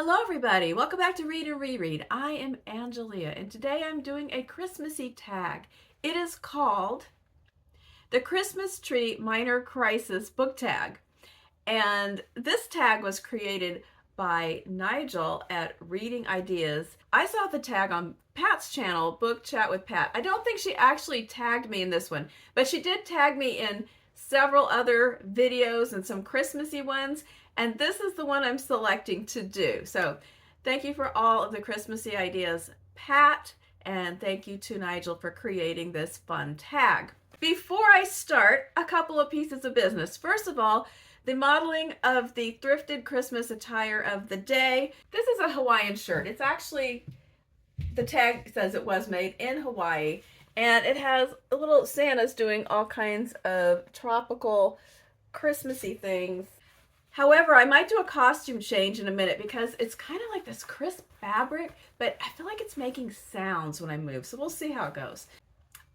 Hello everybody, welcome back to Read and Reread. I am Angelia and today I'm doing a Christmassy tag. It is called the Christmas Tree Minor Crisis book tag. And this tag was created by Nigel at Reading Ideas. I saw the tag on Pat's channel, Book Chat with Pat. I don't think she actually tagged me in this one, but she did tag me in several other videos and some Christmassy ones. And this is the one I'm selecting to do. So thank you for all of the Christmassy ideas, Pat, and thank you to Nigel for creating this fun tag. Before I start, a couple of pieces of business. First of all, the modeling of the thrifted Christmas attire of the day. This is a Hawaiian shirt. It's actually, the tag says it was made in Hawaii, and it has a little Santas doing all kinds of tropical Christmassy things. However, I might do a costume change in a minute because it's kind of like this crisp fabric, but I feel like it's making sounds when I move, so we'll see how it goes.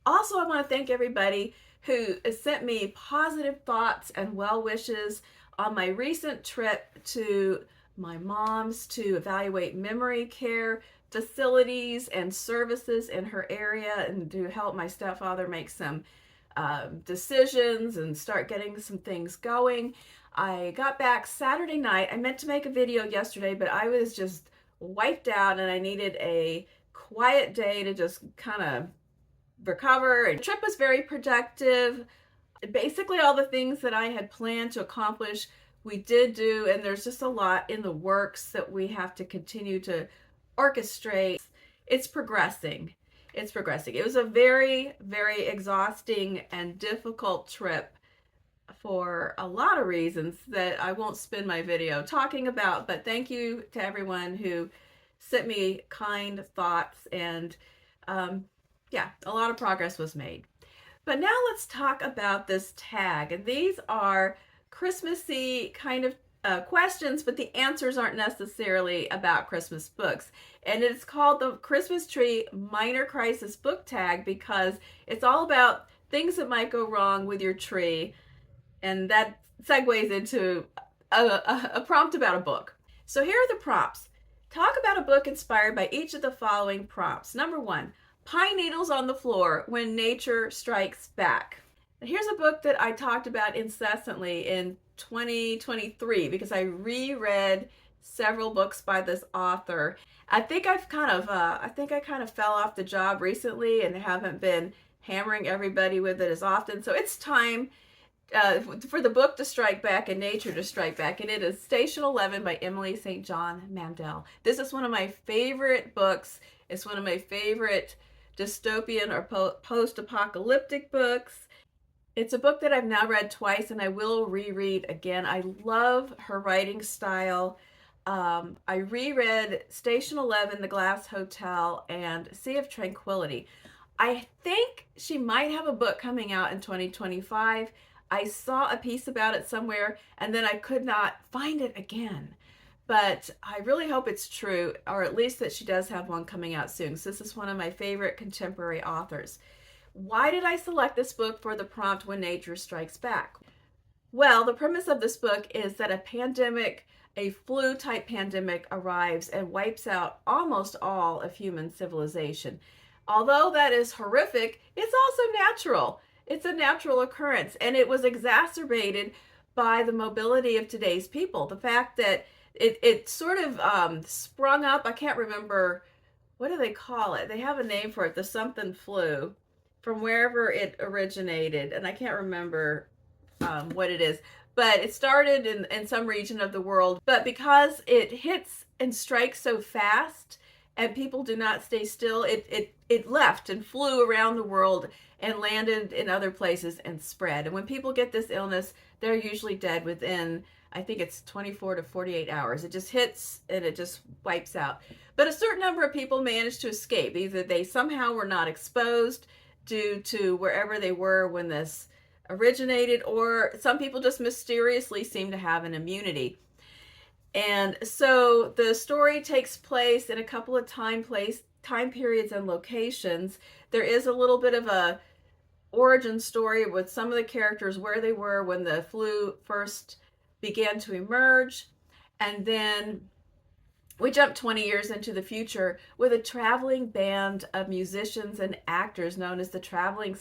Also, I want to thank everybody who has sent me positive thoughts and well wishes on my recent trip to my mom's to evaluate memory care facilities and services in her area and to help my stepfather make some decisions and start getting some things going. I got back Saturday night. I meant to make a video yesterday, but I was just wiped out and I needed a quiet day to just kind of recover. The trip was very productive. Basically all the things that I had planned to accomplish, we did do, and there's just a lot in the works that we have to continue to orchestrate. It's progressing. It's progressing. It was a very, very exhausting and difficult trip for a lot of reasons that I won't spend my video talking about, but thank you to everyone who sent me kind thoughts, and yeah, a lot of progress was made. But now let's talk about this tag, and these are Christmassy kind of questions, but the answers aren't necessarily about Christmas books. And it's called the Christmas Tree Minor Crisis book tag because it's all about things that might go wrong with your tree, and that segues into a prompt about a book. So here are the prompts. Talk about a book inspired by each of the following prompts. Number 1, pine needles on the floor when nature strikes back. Now here's a book that I talked about incessantly in 2023 because I reread several books by this author. I think I kind of fell off the job recently and haven't been hammering everybody with it as often. So it's time for the book to strike back and nature to strike back, and it is Station 11 by Emily St. John Mandel. This is one of my favorite books. It's one of my favorite dystopian or post-apocalyptic books. It's a book that I've now read twice and I will reread again. I love her writing style. I reread Station 11, The Glass Hotel, and Sea of Tranquility. I think she might have a book coming out in 2025. I saw a piece about it somewhere and then I could not find it again. But I really hope it's true, or at least that she does have one coming out soon. So this is one of my favorite contemporary authors. Why did I select this book for the prompt When Nature Strikes Back? Well, the premise of this book is that a pandemic, a flu-type pandemic, arrives and wipes out almost all of human civilization. Although that is horrific, it's also natural. It's a natural occurrence, and it was exacerbated by the mobility of today's people. The fact that it sort of sprung up, I can't remember, what do they call it? They have a name for it, the something flu, from wherever it originated, and I can't remember what it is. But it started in some region of the world, but because it hits and strikes so fast, and people do not stay still, it left and flew around the world and landed in other places and spread. And when people get this illness, they're usually dead within, I think it's 24 to 48 hours. It just hits and it just wipes out. But a certain number of people managed to escape. Either they somehow were not exposed due to wherever they were when this originated, or some people just mysteriously seem to have an immunity. And so the story takes place in a couple of time periods and locations. There is a little bit of a origin story with some of the characters, where they were when the flu first began to emerge, and then We jump 20 years into the future with a traveling band of musicians and actors known as the Traveling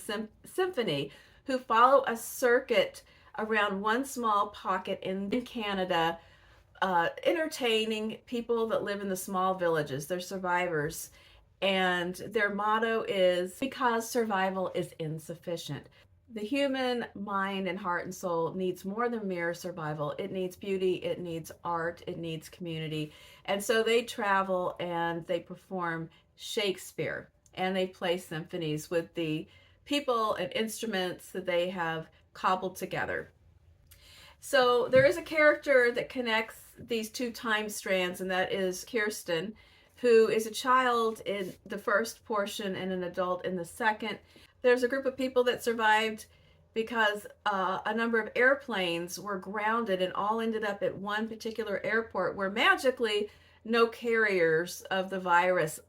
Symphony, who follow a circuit around one small pocket in Canada, entertaining people that live in the small villages. They're survivors. And their motto is, because survival is insufficient. The human mind and heart and soul needs more than mere survival. It needs beauty, it needs art, it needs community. And so they travel and they perform Shakespeare, and they play symphonies with the people and instruments that they have cobbled together. So there is a character that connects these two time strands, and that is Kirsten, who is a child in the first portion and an adult in the second. There's a group of people that survived because a number of airplanes were grounded and all ended up at one particular airport where magically no carriers of the virus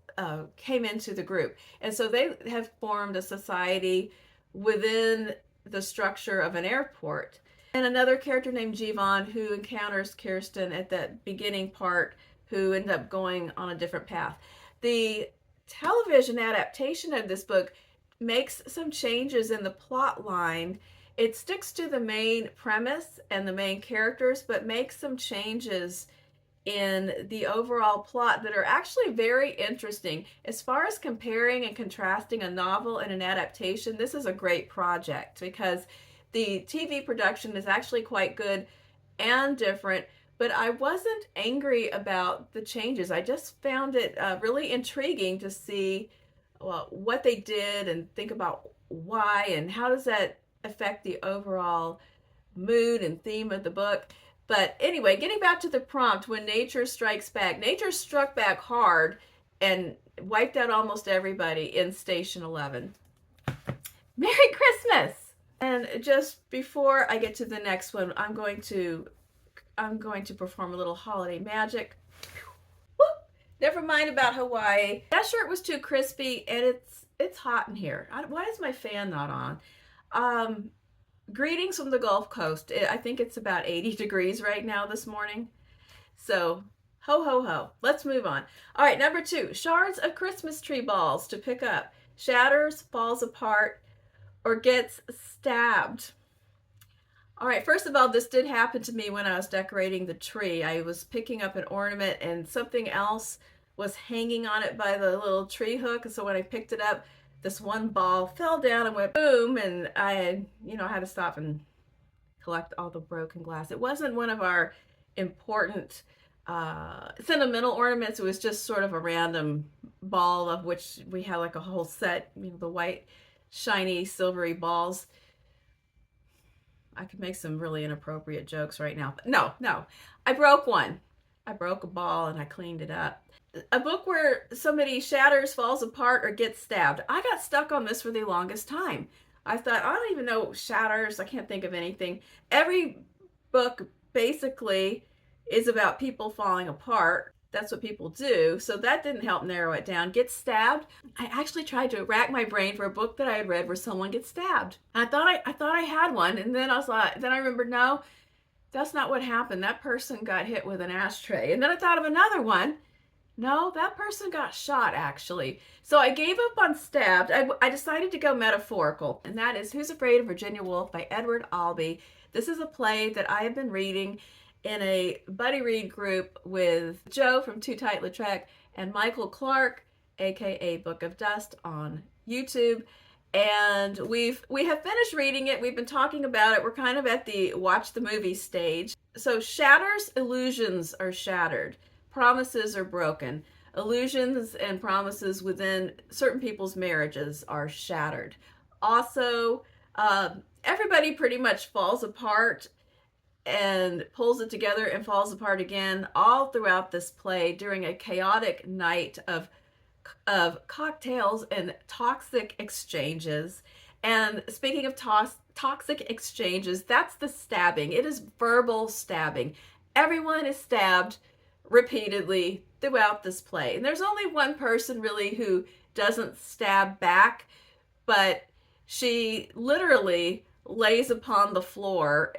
came into the group. And so they have formed a society within the structure of an airport. And another character named Jivan, who encounters Kirsten at that beginning part, who end up going on a different path. The television adaptation of this book makes some changes in the plot line. It sticks to the main premise and the main characters, but makes some changes in the overall plot that are actually very interesting. As far as comparing and contrasting a novel and an adaptation, this is a great project because the TV production is actually quite good and different, but I wasn't angry about the changes. I just found it really intriguing to see what they did and think about why and how does that affect the overall mood and theme of the book. But anyway, getting back to the prompt, when nature strikes back, nature struck back hard and wiped out almost everybody in Station 11. Merry Christmas! And just before I get to the next one, I'm going to perform a little holiday magic. Never mind about Hawaii. That shirt was too crispy, and it's hot in here. Why is my fan not on? Greetings from the Gulf Coast. I think it's about 80 degrees right now this morning. So, ho, ho, ho. Let's move on. All right, number 2. Shards of Christmas tree balls to pick up. Shatters, falls apart, or gets stabbed. All right, first of all, this did happen to me when I was decorating the tree. I was picking up an ornament and something else was hanging on it by the little tree hook. And so when I picked it up, this one ball fell down and went boom, and I had to stop and collect all the broken glass. It wasn't one of our important sentimental ornaments. It was just sort of a random ball, of which we had like a whole set, the white, shiny, silvery balls. I could make some really inappropriate jokes right now. But no. I broke one. I broke a ball and I cleaned it up. A book where somebody shatters, falls apart, or gets stabbed. I got stuck on this for the longest time. I thought, I don't even know shatters. I can't think of anything. Every book basically is about people falling apart. That's what people do. So that didn't help narrow it down. Get stabbed. I actually tried to rack my brain for a book that I had read where someone gets stabbed. And I thought I had one, and then I remembered, no, that's not what happened. That person got hit with an ashtray. And then I thought of another one. No, that person got shot, actually. So I gave up on stabbed. I decided to go metaphorical, and that is Who's Afraid of Virginia Woolf by Edward Albee. This is a play that I have been reading in a buddy read group with Joe from Too Tight Lautrec and Michael Clark, aka Book of Dust, on YouTube. And we have finished reading it. We've been talking about it. We're kind of at the watch the movie stage. So Shatters, illusions are shattered. Promises are broken. Illusions and promises within certain people's marriages are shattered. Also, everybody pretty much falls apart and pulls it together and falls apart again all throughout this play during a chaotic night of cocktails and toxic exchanges. And speaking of toxic exchanges, that's the stabbing. It is verbal stabbing. Everyone is stabbed repeatedly throughout this play. And there's only one person really who doesn't stab back, but she literally lays upon the floor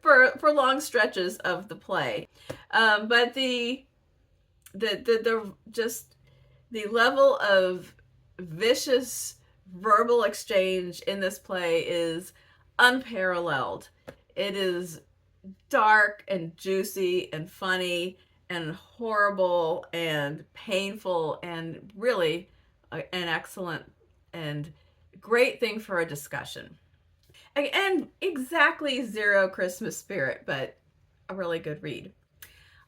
for long stretches of the play. But the just the level of vicious verbal exchange in this play is unparalleled. It is dark and juicy and funny and horrible and painful and really an excellent and great thing for a discussion. And exactly zero Christmas spirit, but a really good read.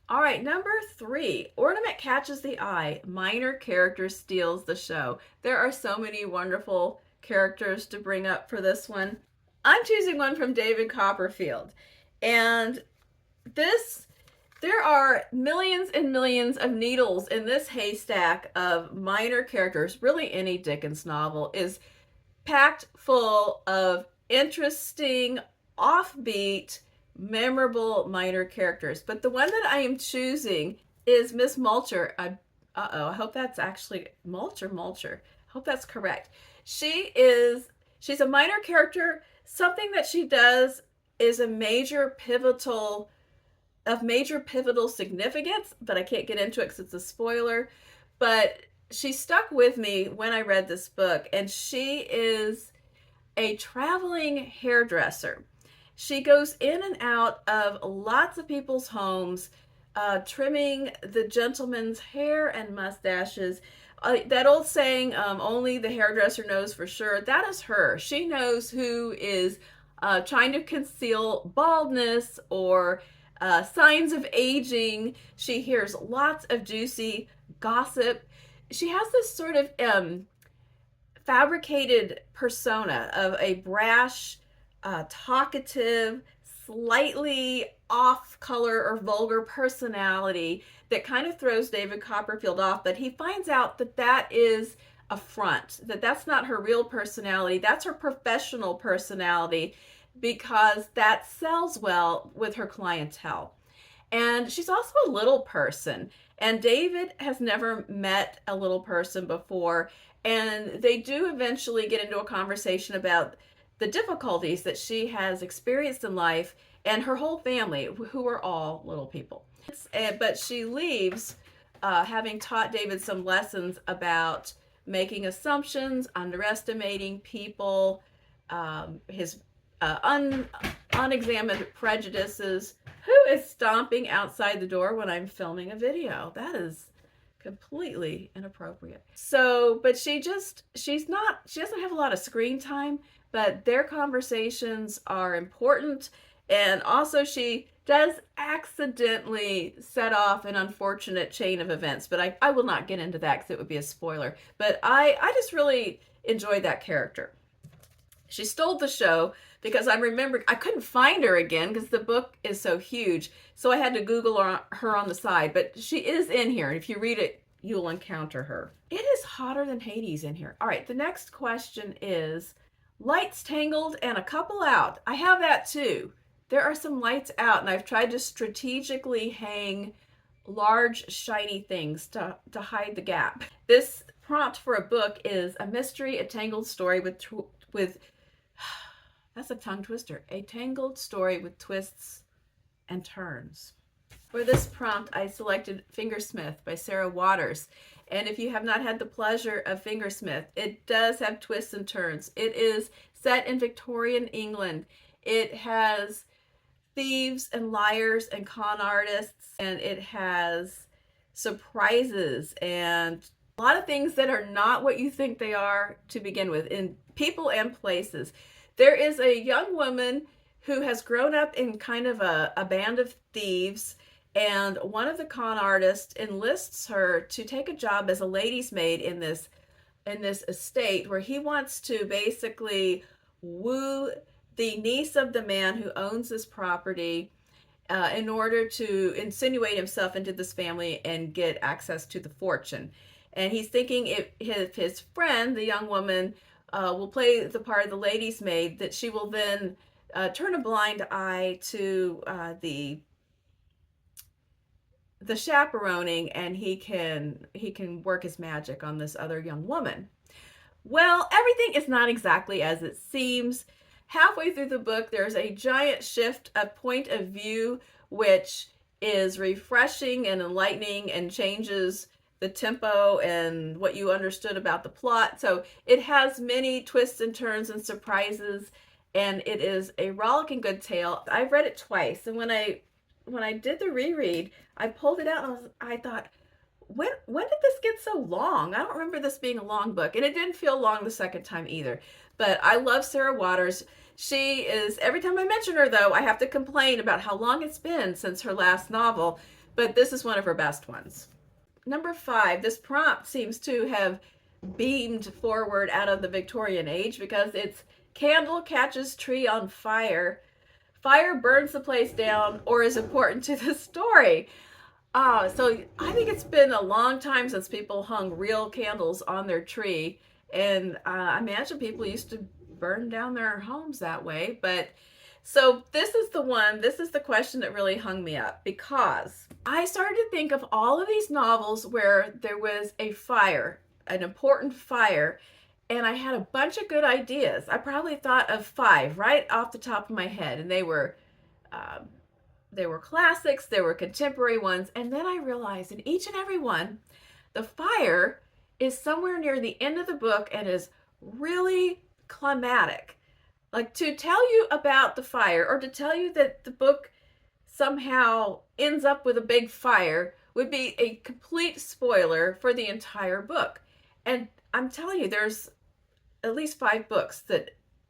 All right, number 3, Ornament catches the eye. Minor character steals the show. There are so many wonderful characters to bring up for this one. I'm choosing one from David Copperfield. And there are millions and millions of needles in this haystack of minor characters. Really, any Dickens novel is packed full of interesting, offbeat, memorable minor characters. But the one that I am choosing is Miss Mulcher. I hope that's actually Mulcher. I hope that's correct. She's a minor character. Something that she does is of major pivotal significance, but I can't get into it because it's a spoiler. But she stuck with me when I read this book, and she is a traveling hairdresser. She goes in and out of lots of people's homes, trimming the gentleman's hair and mustaches. That old saying, only the hairdresser knows for sure, that is her. She knows who is trying to conceal baldness or signs of aging. She hears lots of juicy gossip. She has this sort of fabricated persona of a brash, talkative, slightly off color or vulgar personality that kind of throws David Copperfield off, but he finds out that that is a front, that that's not her real personality, that's her professional personality, because that sells well with her clientele. And she's also a little person, and David has never met a little person before, and they do eventually get into a conversation about the difficulties that she has experienced in life and her whole family, who are all little people. But she leaves having taught David some lessons about making assumptions, underestimating people, his unexamined prejudices. Who is stomping outside the door when I'm filming a video? That is completely inappropriate. So, but she doesn't have a lot of screen time, but their conversations are important. And also she does accidentally set off an unfortunate chain of events, but I will not get into that because it would be a spoiler. But I just really enjoyed that character. She stole the show because I remembered I couldn't find her again because the book is so huge. So I had to Google her on the side, but she is in here. And if you read it, you'll encounter her. It is hotter than Hades in here. All right, the next question is lights tangled and a couple out. I have that too. There are some lights out, and I've tried to strategically hang large shiny things to hide the gap. This prompt for a book is a mystery, a tangled story with that's a tongue twister. A tangled story with twists and turns. For this prompt, I selected Fingersmith by Sarah Waters. And if you have not had the pleasure of Fingersmith, it does have twists and turns. It is set in Victorian England. It has thieves and liars and con artists, and it has surprises and a lot of things that are not what you think they are to begin with, in people and places. There is a young woman who has grown up in kind of a band of thieves, and one of the con artists enlists her to take a job as a lady's maid in this estate where he wants to basically woo the niece of the man who owns this property in order to insinuate himself into this family and get access to the fortune. And he's thinking if his friend, the young woman, will play the part of the lady's maid, that she will then turn a blind eye to the chaperoning, and he can work his magic on this other young woman. Well, everything is not exactly as it seems. halfway through the book, there's a giant shift of point of view, which is refreshing and enlightening and changes the tempo and what you understood about the plot. So it has many twists and turns and surprises, and it is a rollicking good tale. I've read it twice, and when I did the reread, I pulled it out and I thought, when did this get so long? I don't remember this being a long book, and it didn't feel long the second time either. But I love Sarah Waters. She is, every time I mention her though, I have to complain about how long it's been since her last novel, but this is one of her best ones. Number 5, this prompt seems to have beamed forward out of the Victorian age because it's candle catches tree on fire. Fire burns the place down or is important to the story. So I think it's been a long time since people hung real candles on their tree. And I imagine people used to burn down their homes that way. But so this is the question that really hung me up, because I started to think of all of these novels where there was a fire, an important fire, and I had a bunch of good ideas. I probably thought of 5 right off the top of my head, and they were classics, they were contemporary ones, and then I realized in each and every one, the fire is somewhere near the end of the book and is really climatic. Like, to tell you about the fire or to tell you that the book somehow ends up with a big fire would be a complete spoiler for the entire book. And I'm telling you, there's at least 5 books that,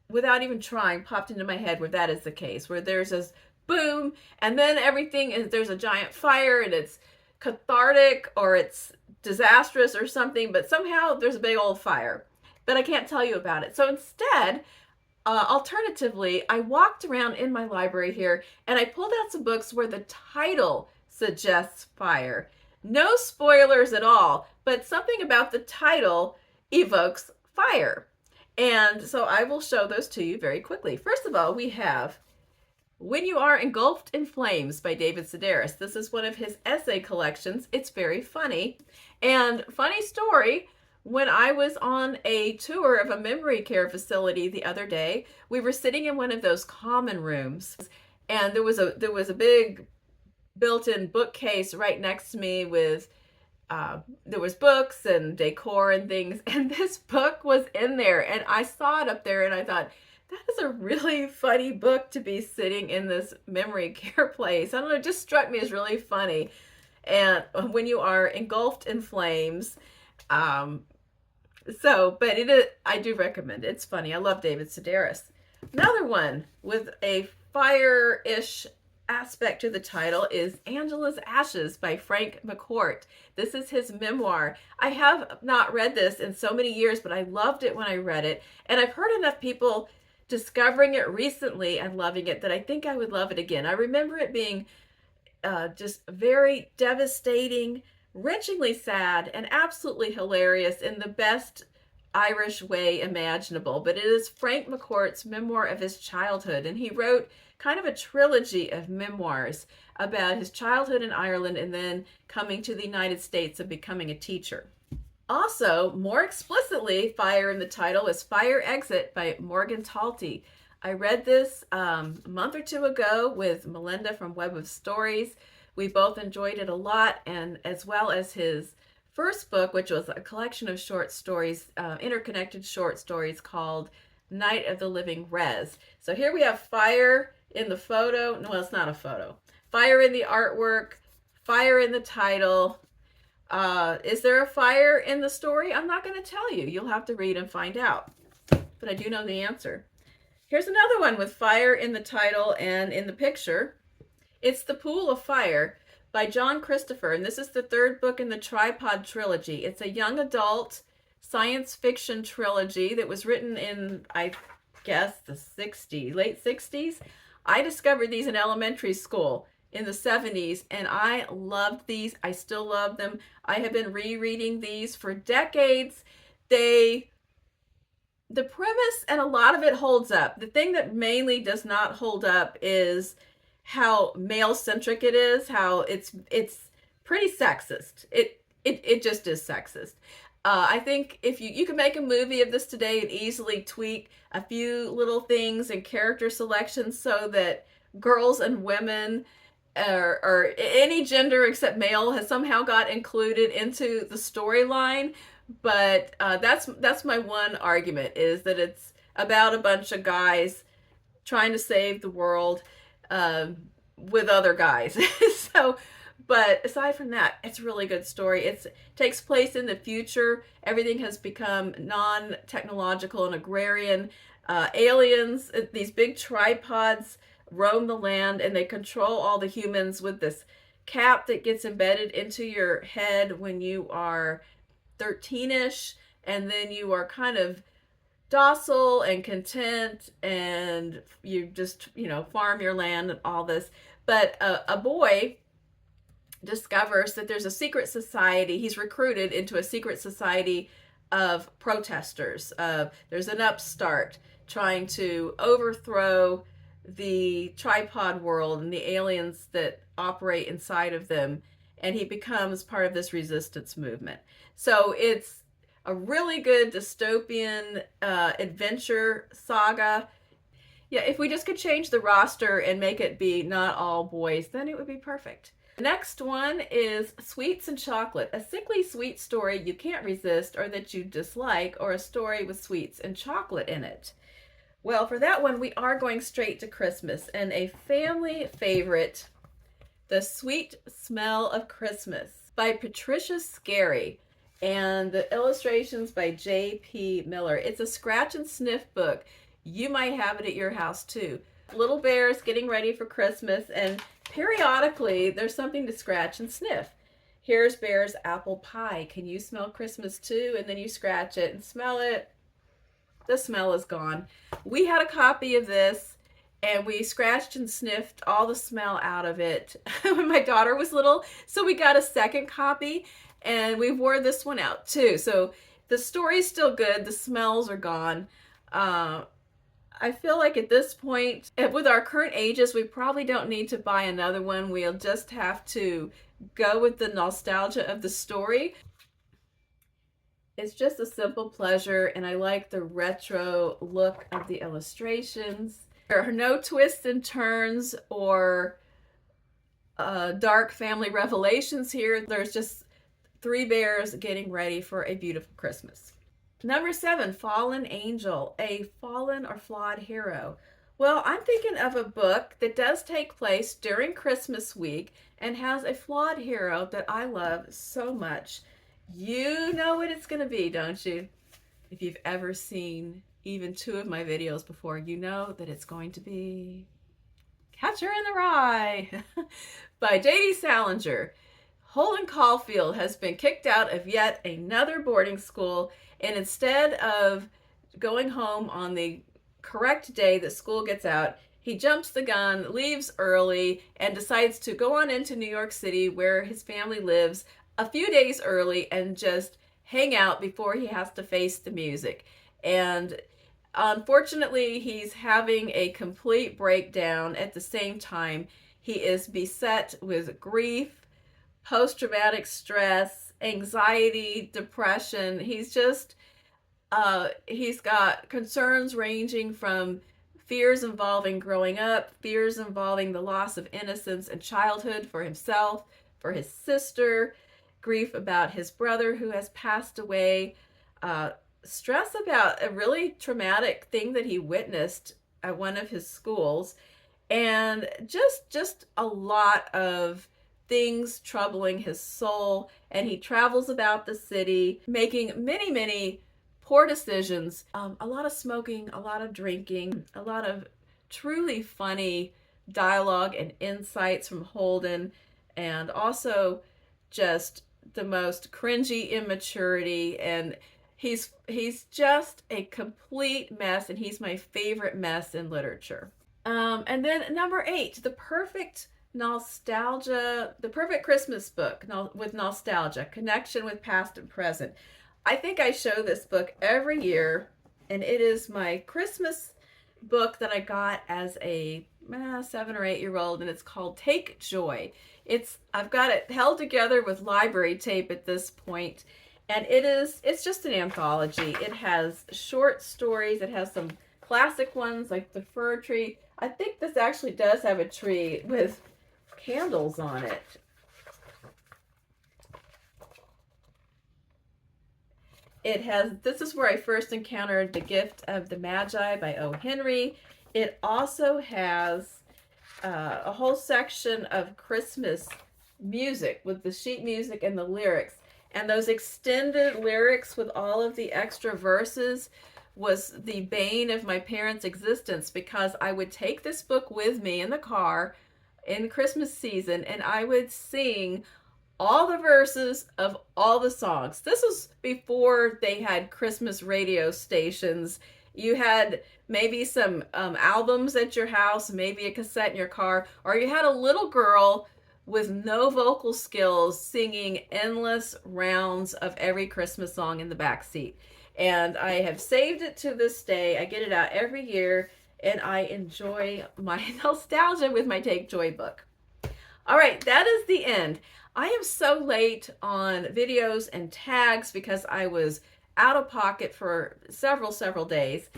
without even trying, popped into my head where that is the case, where there's this boom, and then everything is, there's a giant fire, and it's cathartic or it's disastrous or something, but somehow there's a big old fire. But I can't tell you about it. So instead, alternatively, I walked around in my library here and I pulled out some books where the title suggests fire. No spoilers at all, but something about the title evokes fire. And so I will show those to you very quickly. First of all, we have When You Are Engulfed in Flames by David Sedaris. This is one of his essay collections. It's very funny. And funny story, when I was on a tour of a memory care facility the other day, we were sitting in one of those common rooms, and there was a big built-in bookcase right next to me with there was books and decor and things, and this book was in there, and I saw it up there and I thought, that is a really funny book to be sitting in this memory care place. I don't know, it just struck me as really funny. And When You Are Engulfed in Flames. But it is, I do recommend it. It's funny. I love David Sedaris. Another one with a fire-ish aspect to the title is Angela's Ashes by Frank McCourt. This is his memoir. I have not read this in so many years, but I loved it when I read it. And I've heard enough people discovering it recently and loving it that I think I would love it again. I remember it being just very devastating, wrenchingly sad, and absolutely hilarious in the best Irish way imaginable. But it is Frank McCourt's memoir of his childhood, and he wrote kind of a trilogy of memoirs about his childhood in Ireland and then coming to the United States and becoming a teacher. Also, more explicitly, fire in the title is Fire Exit by Morgan Talty. I read this a month or two ago with Melinda from Web of Stories. We both enjoyed it a lot, and as well as his first book, which was a collection of short stories, interconnected short stories called Night of the Living Rez. So here we have fire in the photo. No, it's not a photo. Fire in the artwork, fire in the title. Is there a fire in the story? I'm not going to tell you. You'll have to read and find out. But I do know the answer. Here's another one with fire in the title and in the picture. It's The Pool of Fire by John Christopher, and this is the 3rd book in the Tripod trilogy. It's a young adult science fiction trilogy that was written in, I guess, the late 60s. I discovered these in elementary school in the 70s, and I loved these. I still love them. I have been rereading these for decades. The premise and a lot of it holds up. The thing that mainly does not hold up is how male-centric it is, how it's pretty sexist. It just is sexist. I think if you can make a movie of this today and easily tweak a few little things and character selections so that girls and women or any gender except male has somehow got included into the storyline. But that's my one argument, is that it's about a bunch of guys trying to save the world um, with other guys. So, but aside from that, it's a really good story. It takes place in the future. Everything has become non-technological and agrarian. Aliens, these big tripods, roam the land, and they control all the humans with this cap that gets embedded into your head when you are 13ish, and then you are kind of docile and content, and you just, farm your land and all this. But a boy discovers that there's a secret society. He's recruited into a secret society of protesters. There's an upstart trying to overthrow the tripod world and the aliens that operate inside of them, and he becomes part of this resistance movement. So it's a really good dystopian adventure saga. Yeah, if we just could change the roster and make it be not all boys, then it would be perfect. The next one is Sweets and Chocolate, a sickly sweet story you can't resist or that you dislike, or a story with sweets and chocolate in it. Well, for that one, we are going straight to Christmas, and a family favorite, The Sweet Smell of Christmas by Patricia Scarry, and the illustrations by J.P. Miller. It's a scratch and sniff book. You might have it at your house too. Little bears getting ready for Christmas, and periodically there's something to scratch and sniff. Here's Bear's apple pie. Can you smell Christmas too? And then you scratch it and smell it. The smell is gone. We had a copy of this, and we scratched and sniffed all the smell out of it when my daughter was little. So we got a second copy, and we wore this one out too. So the story's still good. The smells are gone. I feel like at this point, with our current ages, we probably don't need to buy another one. We'll just have to go with the nostalgia of the story. It's just a simple pleasure, and I like the retro look of the illustrations. There are no twists and turns or dark family revelations here. There's just three bears getting ready for a beautiful Christmas. Number 7, Fallen Angel, a fallen or flawed hero. Well, I'm thinking of a book that does take place during Christmas week and has a flawed hero that I love so much. You know what it's going to be, don't you? If you've ever seen even 2 of my videos before, you know that it's going to be Catcher in the Rye by J.D. Salinger. Holden Caulfield has been kicked out of yet another boarding school, and instead of going home on the correct day that school gets out, he jumps the gun, leaves early, and decides to go on into New York City, where his family lives, a few days early, and just hang out before he has to face the music. And unfortunately, he's having a complete breakdown. At the same time, he is beset with grief, post-traumatic stress, anxiety, depression. He's got concerns ranging from fears involving growing up, fears involving the loss of innocence and childhood for himself, for his sister, grief about his brother who has passed away, stress about a really traumatic thing that he witnessed at one of his schools, and just a lot of things troubling his soul. And he travels about the city making many poor decisions, a lot of smoking, a lot of drinking, a lot of truly funny dialogue and insights from Holden, and also just the most cringy immaturity. And he's just a complete mess, and he's my favorite mess in literature. And then number 8, the perfect Christmas book with nostalgia, connection with past and present. I think I show this book every year, and it is my Christmas book that I got as a 7 or 8-year-old, and it's called Take Joy. I've got it held together with library tape at this point, And it's just an anthology. It has short stories. It has some classic ones like the fir tree. I think this actually does have a tree with candles on it. It has, this is where I first encountered The Gift of the Magi by O. Henry. It also has a whole section of Christmas music with the sheet music and the lyrics. And those extended lyrics with all of the extra verses was the bane of my parents' existence, because I would take this book with me in the car in Christmas season and I would sing all the verses of all the songs. This was before they had Christmas radio stations. You had maybe some albums at your house, maybe a cassette in your car, or you had a little girl with no vocal skills singing endless rounds of every Christmas song in the back seat. And I have saved it to this day. I get it out every year, and I enjoy my nostalgia with my Take Joy book. All right, that is the end. I am so late on videos and tags because I was out of pocket for several days.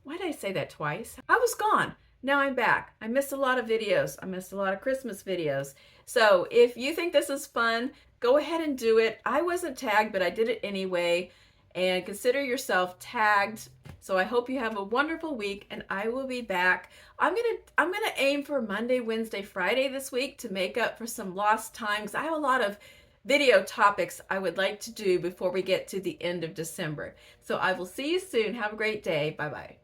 Why did I say that twice? I was gone. Now I'm back. I missed a lot of videos. I missed a lot of Christmas videos. So if you think this is fun, go ahead and do it. I wasn't tagged, but I did it anyway. And consider yourself tagged. So I hope you have a wonderful week, and I will be back. I'm gonna aim for Monday, Wednesday, Friday this week to make up for some lost time, because I have a lot of video topics I would like to do before we get to the end of December. So I will see you soon. Have a great day. Bye-bye.